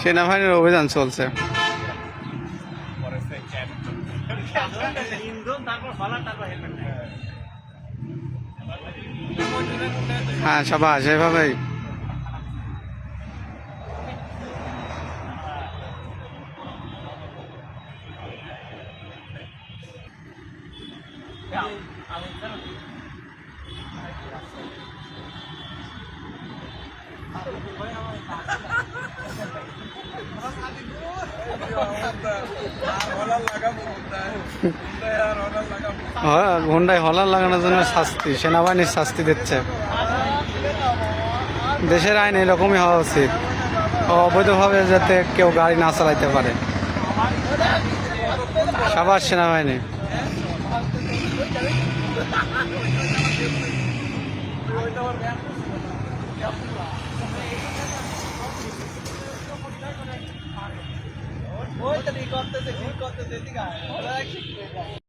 সেনাবাহিনীর অভিযান চলছে। হ্যাঁ সাবাস, এভাবেই। ঘন্টায় হলার লাগানোর জন্য শাস্তি, সেনাবাহিনীর শাস্তি দিচ্ছে। দেশের আইন এরকমই হওয়া উচিত, অবৈধভাবে যাতে কেউ গাড়ি না চালাইতে পারে। সাবাস সেনাবাহিনী।